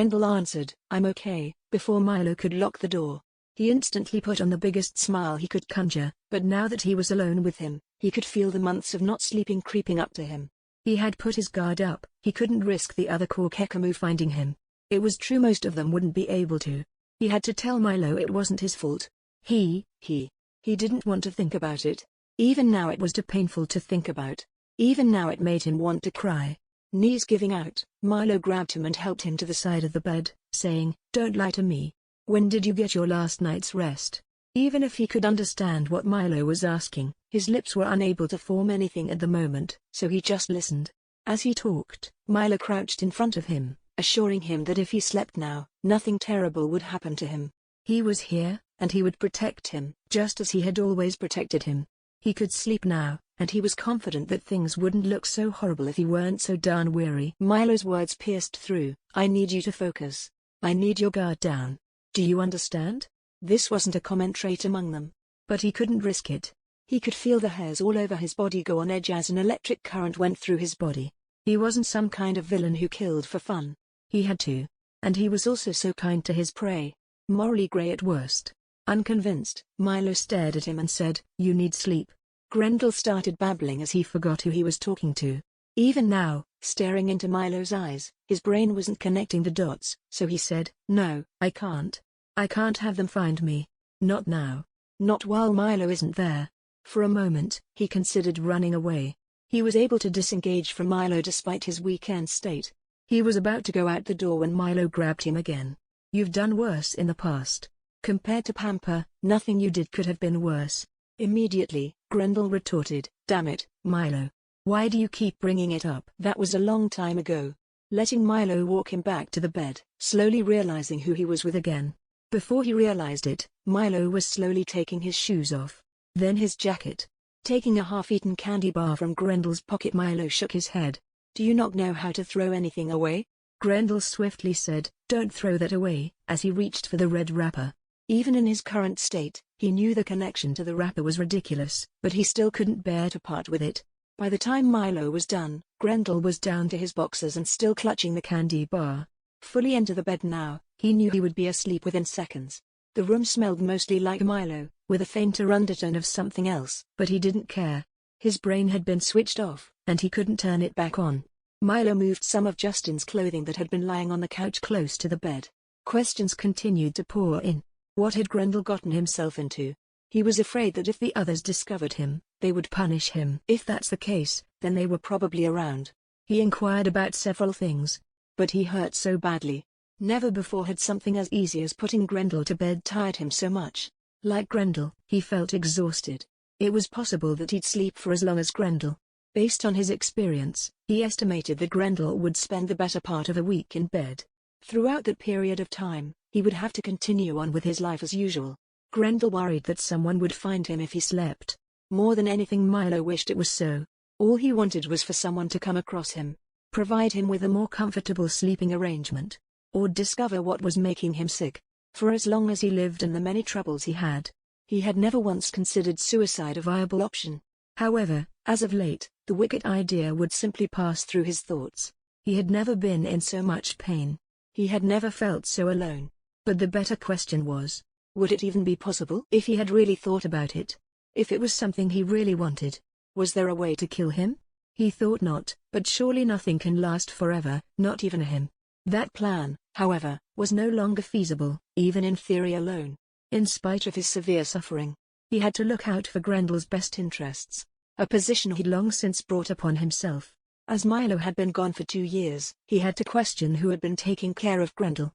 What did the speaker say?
Grendel answered, "I'm okay," before Milo could lock the door. He instantly put on the biggest smile he could conjure, but now that he was alone with him, he could feel the months of not sleeping creeping up to him. He had put his guard up, he couldn't risk the other Kaw-Sekhmu finding him. It was true most of them wouldn't be able to. He had to tell Milo it wasn't his fault. He didn't want to think about it. Even now it was too painful to think about. Even now it made him want to cry. Knees giving out, Milo grabbed him and helped him to the side of the bed, saying, "Don't lie to me. When did you get your last night's rest?" Even if he could understand what Milo was asking, his lips were unable to form anything at the moment, so he just listened. As he talked, Milo crouched in front of him, assuring him that if he slept now, nothing terrible would happen to him. He was here, and he would protect him, just as he had always protected him. He could sleep now, and he was confident that things wouldn't look so horrible if he weren't so darn weary. Milo's words pierced through. "I need you to focus. I need your guard down. Do you understand?" This wasn't a common trait among them. But he couldn't risk it. He could feel the hairs all over his body go on edge as an electric current went through his body. He wasn't some kind of villain who killed for fun. He had to. And he was also so kind to his prey. Morally grey at worst. Unconvinced, Milo stared at him and said, "You need sleep." Grendel started babbling as he forgot who he was talking to. Even now, staring into Milo's eyes, his brain wasn't connecting the dots, so he said, "No, I can't. I can't have them find me. Not now. Not while Milo isn't there." For a moment, he considered running away. He was able to disengage from Milo despite his weakened state. He was about to go out the door when Milo grabbed him again. "You've done worse in the past. Compared to Pampa, nothing you did could have been worse." Immediately, Grendel retorted, "Damn it, Milo. Why do you keep bringing it up?" That was a long time ago. Letting Milo walk him back to the bed, slowly realizing who he was with again. Before he realized it, Milo was slowly taking his shoes off. Then his jacket. Taking a half-eaten candy bar from Grendel's pocket, Milo shook his head. "Do you not know how to throw anything away?" Grendel swiftly said, "Don't throw that away," as he reached for the red wrapper. Even in his current state, he knew the connection to the wrapper was ridiculous, but he still couldn't bear to part with it. By the time Milo was done, Grendel was down to his boxers and still clutching the candy bar. Fully into the bed now, he knew he would be asleep within seconds. The room smelled mostly like Milo, with a fainter undertone of something else, but he didn't care. His brain had been switched off, and he couldn't turn it back on. Milo moved some of Justin's clothing that had been lying on the couch close to the bed. Questions continued to pour in. What had Grendel gotten himself into? He was afraid that if the others discovered him, they would punish him. If that's the case, then they were probably around. He inquired about several things. But he hurt so badly. Never before had something as easy as putting Grendel to bed tired him so much. Like Grendel, he felt exhausted. It was possible that he'd sleep for as long as Grendel. Based on his experience, he estimated that Grendel would spend the better part of a week in bed. Throughout that period of time, he would have to continue on with his life as usual. Grendel worried that someone would find him if he slept. More than anything, Milo wished it was so. All he wanted was for someone to come across him, provide him with a more comfortable sleeping arrangement, or discover what was making him sick. For as long as he lived and the many troubles he had never once considered suicide a viable option. However, as of late, the wicked idea would simply pass through his thoughts. He had never been in so much pain. He had never felt so alone. But the better question was, would it even be possible if he had really thought about it? If it was something he really wanted, was there a way to kill him? He thought not, but surely nothing can last forever, not even him. That plan, however, was no longer feasible, even in theory alone. In spite of his severe suffering, he had to look out for Grendel's best interests, a position he'd long since brought upon himself. As Milo had been gone for 2 years, he had to question who had been taking care of Grendel.